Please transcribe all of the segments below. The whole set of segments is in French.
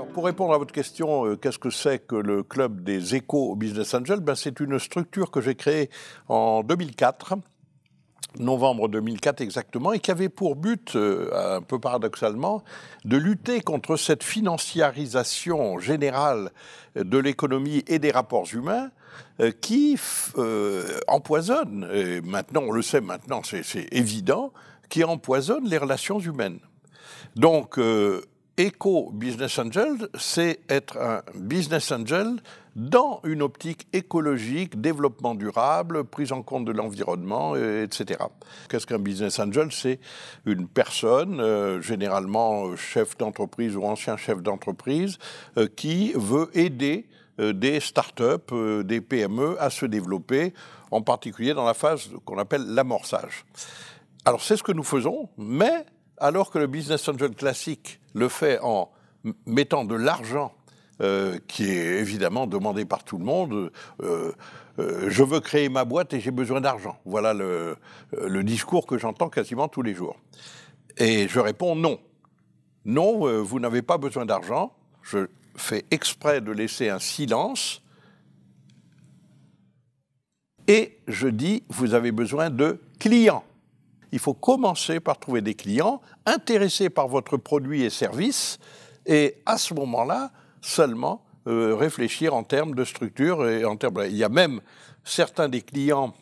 Alors, pour répondre à votre question, qu'est-ce que c'est que le club des éco-business angels? C'est une structure que j'ai créée en 2004, novembre 2004 exactement, et qui avait pour but, un peu paradoxalement, de lutter contre cette financiarisation générale de l'économie et des rapports humains qui empoisonne, et maintenant on le sait, maintenant c'est évident, qui empoisonne les relations humaines. Donc, Eco-Business Angel, c'est être un business angel dans une optique écologique, développement durable, prise en compte de l'environnement, etc. Qu'est-ce qu'un business angel? C'est une personne, généralement chef d'entreprise ou ancien chef d'entreprise, qui veut aider des startups, des PME à se développer, en particulier dans la phase qu'on appelle l'amorçage. Alors c'est ce que nous faisons, mais alors que le business angel classique le fait en mettant de l'argent, qui est évidemment demandé par tout le monde, je veux créer ma boîte et j'ai besoin d'argent. Voilà le discours que j'entends quasiment tous les jours. Et je réponds non. Non, vous n'avez pas besoin d'argent. Je fais exprès de laisser un silence. Et je dis, vous avez besoin de clients. Il faut commencer par trouver des clients intéressés par votre produit et service, et à ce moment-là, seulement réfléchir en termes de structure et en termes. Il y a même certains des clients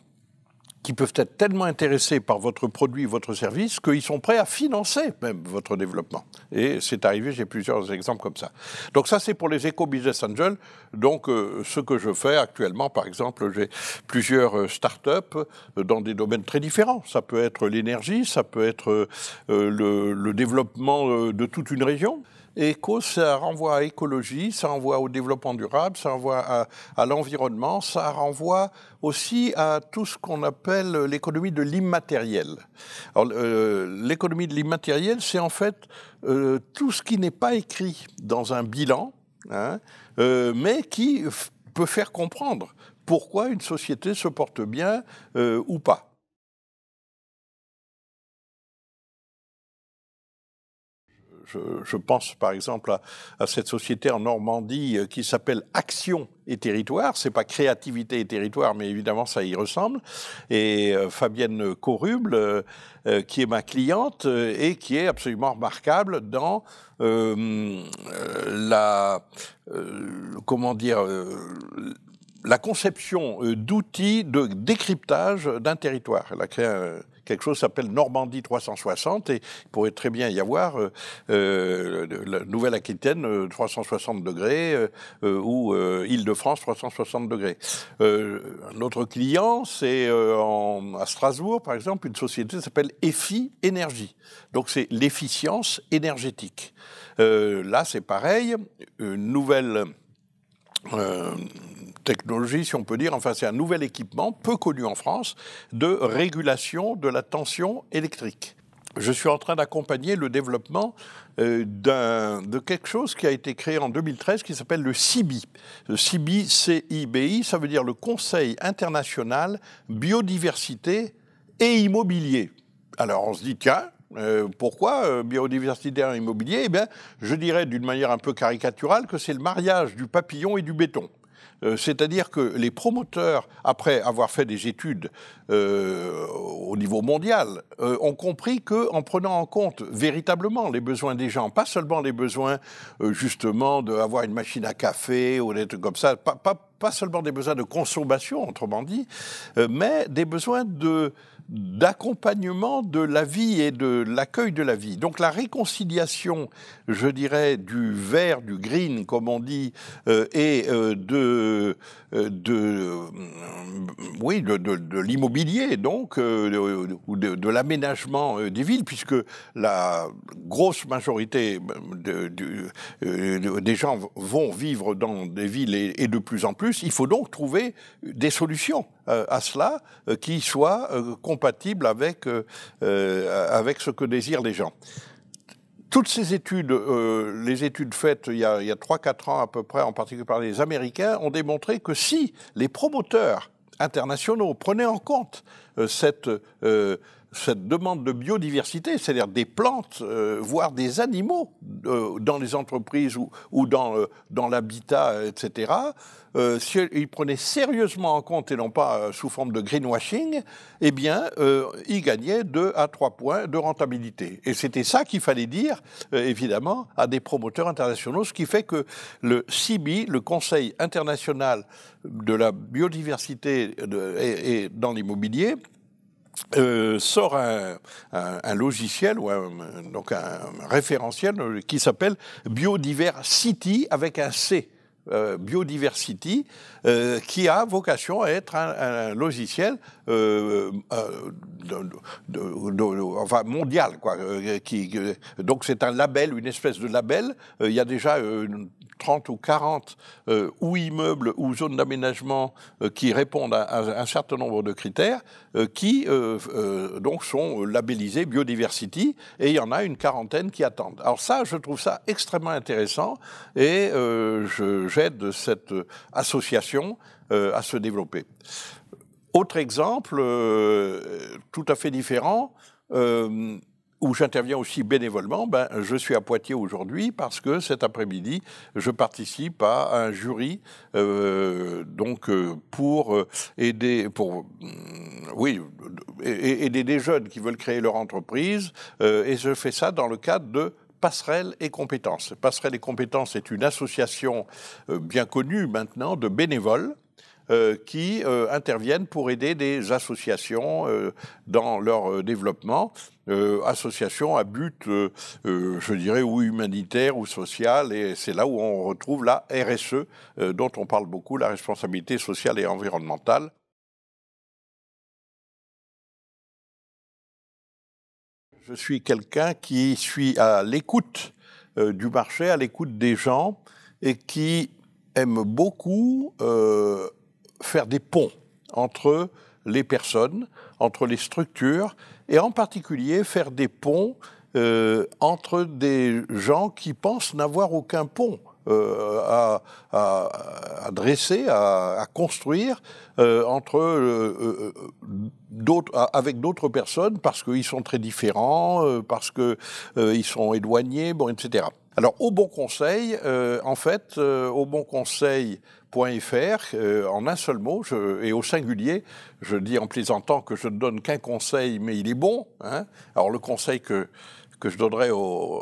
qui peuvent être tellement intéressés par votre produit, votre service, qu'ils sont prêts à financer même votre développement. Et c'est arrivé, j'ai plusieurs exemples comme ça. Donc ça, c'est pour les éco-business angels. Donc ce que je fais actuellement, par exemple, j'ai plusieurs startups dans des domaines très différents. Ça peut être l'énergie, ça peut être le développement de toute une région. Éco, ça renvoie à écologie, ça renvoie au développement durable, ça renvoie à l'environnement, ça renvoie aussi à tout ce qu'on appelle l'économie de l'immatériel. Alors, l'économie de l'immatériel, c'est en fait tout ce qui n'est pas écrit dans un bilan, mais qui peut faire comprendre pourquoi une société se porte bien ou pas. Je pense par exemple à cette société en Normandie qui s'appelle Action et Territoire. C'est pas Créativité et Territoire, mais évidemment ça y ressemble. Et Fabienne Coruble, qui est ma cliente et qui est absolument remarquable dans la conception d'outils de décryptage d'un territoire. Elle a créé quelque chose qui s'appelle Normandie 360, et il pourrait très bien y avoir la Nouvelle-Aquitaine 360 degrés ou Île-de-France 360 degrés. Un autre client, c'est à Strasbourg, par exemple, une société qui s'appelle EFI Énergie. Donc c'est l'efficience énergétique. Là, c'est pareil, une nouvelle technologie, si on peut dire, enfin c'est un nouvel équipement, peu connu en France, de régulation de la tension électrique. Je suis en train d'accompagner le développement de quelque chose qui a été créé en 2013 qui s'appelle le CIBI. Le CIBI, C-I-B-I, ça veut dire le Conseil international biodiversité et immobilier. Alors on se dit, tiens, pourquoi biodiversité et immobilier? Eh bien, je dirais d'une manière un peu caricaturale que c'est le mariage du papillon et du béton. C'est-à-dire que les promoteurs, après avoir fait des études au niveau mondial, ont compris qu'en prenant en compte véritablement les besoins des gens, pas seulement les besoins justement d'avoir une machine à café ou des trucs comme ça, pas seulement des besoins de consommation, autrement dit, mais des besoins d'accompagnement de la vie et de l'accueil de la vie. Donc la réconciliation, je dirais, du vert, du green, comme on dit, et de l'immobilier, donc, ou de l'aménagement des villes, puisque la grosse majorité des gens vont vivre dans des villes et de plus en plus. Il faut donc trouver des solutions à cela qui soient compatibles avec ce que désirent les gens. Toutes ces études, les études faites il y a 3-4 ans à peu près, en particulier par les Américains, ont démontré que si les promoteurs internationaux prenaient en compte cette cette demande de biodiversité, c'est-à-dire des plantes, voire des animaux dans les entreprises ou dans l'habitat, etc., si ils prenaient sérieusement en compte et non pas sous forme de greenwashing, eh bien, ils gagnaient 2 à 3 points de rentabilité. Et c'était ça qu'il fallait dire, évidemment, à des promoteurs internationaux, ce qui fait que le CIBI, le Conseil international de la biodiversité et dans l'immobilier, sort un logiciel ou donc un référentiel qui s'appelle Biodiversity avec un C. Biodiversity, qui a vocation à être un logiciel enfin mondial, quoi. Donc c'est un label, une espèce de label. Il y a déjà 30 ou 40 ou immeubles ou zones d'aménagement qui répondent à un certain nombre de critères qui donc sont labellisés Biodiversity, et il y en a une quarantaine qui attendent. Alors ça, je trouve ça extrêmement intéressant, et j'aide cette association à se développer. Autre exemple, tout à fait différent, où j'interviens aussi bénévolement, je suis à Poitiers aujourd'hui parce que cet après-midi, je participe à un jury pour aider, aider des jeunes qui veulent créer leur entreprise, et je fais ça dans le cadre de Passerelle et Compétences. Passerelle et Compétences est une association bien connue maintenant de bénévoles qui interviennent pour aider des associations dans leur développement, associations à but, je dirais, ou humanitaire ou social, et c'est là où on retrouve la RSE, dont on parle beaucoup, la responsabilité sociale et environnementale. Je suis quelqu'un qui suis à l'écoute du marché, à l'écoute des gens, et qui aime beaucoup faire des ponts entre les personnes, entre les structures, et en particulier faire des ponts entre des gens qui pensent n'avoir aucun pont à dresser, à construire avec d'autres personnes, parce qu'ils sont très différents, parce qu'ils sont éloignés, etc. Alors, Au Bon Conseil, Au Bon Conseil.fr, en un seul mot, et au singulier, je dis en plaisantant que je ne donne qu'un conseil, mais il est bon, hein. Alors, le conseil que je donnerais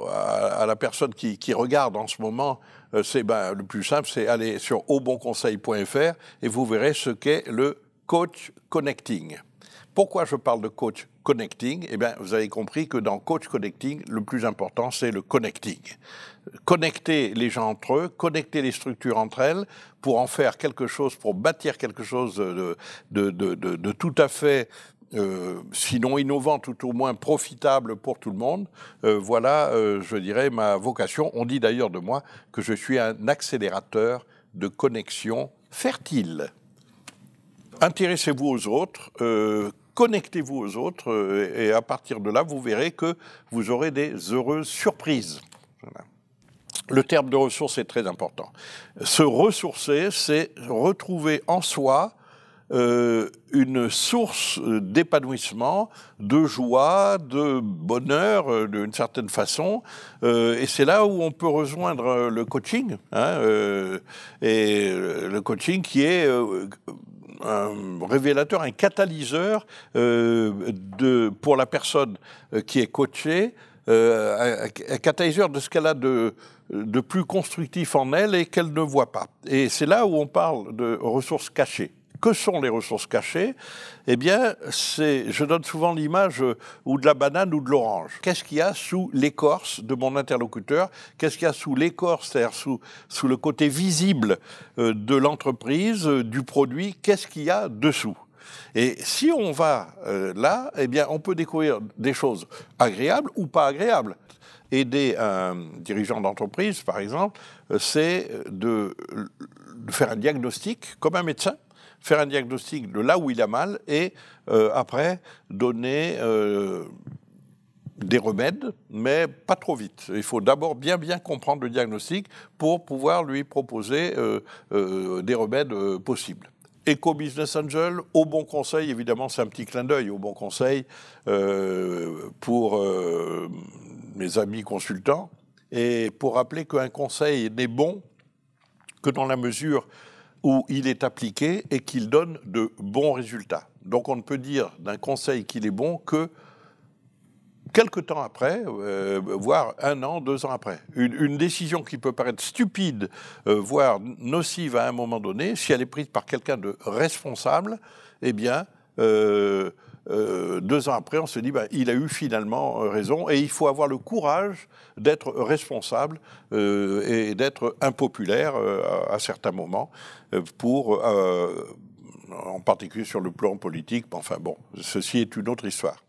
à la personne qui regarde en ce moment, c'est le plus simple, c'est aller sur aubonconseil.fr et vous verrez ce qu'est le coach connecting. Pourquoi je parle de coach connecting ? Eh bien, vous avez compris que dans coach connecting, le plus important, c'est le connecting. Connecter les gens entre eux, connecter les structures entre elles, pour en faire quelque chose, pour bâtir quelque chose de tout à fait sinon innovant, tout au moins profitable pour tout le monde. Voilà, je dirais, ma vocation. On dit d'ailleurs de moi que je suis un accélérateur de connexion fertile. Intéressez-vous aux autres, connectez-vous aux autres, et à partir de là, vous verrez que vous aurez des heureuses surprises. Voilà. Le terme de ressources est très important. Se ressourcer, c'est retrouver en soi une source d'épanouissement, de joie, de bonheur, d'une certaine façon. Et c'est là où on peut rejoindre le coaching, et le coaching qui est un révélateur, un catalyseur pour la personne qui est coachée, un catalyseur de ce qu'elle a de plus constructif en elle et qu'elle ne voit pas. Et c'est là où on parle de ressources cachées. Que sont les ressources cachées ? Eh bien, je donne souvent l'image ou de la banane ou de l'orange. Qu'est-ce qu'il y a sous l'écorce de mon interlocuteur ? Qu'est-ce qu'il y a sous l'écorce, c'est-à-dire sous le côté visible de l'entreprise, du produit ? Qu'est-ce qu'il y a dessous ? Et si on va là, eh bien, on peut découvrir des choses agréables ou pas agréables. Aider un dirigeant d'entreprise, par exemple, c'est de faire un diagnostic comme un médecin, faire un diagnostic de là où il a mal et après donner des remèdes, mais pas trop vite. Il faut d'abord bien comprendre le diagnostic pour pouvoir lui proposer des remèdes possibles. Eco Business Angel, au Bon Conseil, évidemment, c'est un petit clin d'œil au Bon Conseil pour mes amis consultants, et pour rappeler qu'un conseil n'est bon que dans la mesure où il est appliqué et qu'il donne de bons résultats. Donc on ne peut dire d'un conseil qu'il est bon que quelque temps après, voire 1 an, 2 ans après. Une décision qui peut paraître stupide, voire nocive à un moment donné, si elle est prise par quelqu'un de responsable, eh bien, 2 ans après, on se dit, il a eu finalement raison, et il faut avoir le courage d'être responsable et d'être impopulaire à certains moments, en particulier sur le plan politique. Enfin bon, ceci est une autre histoire.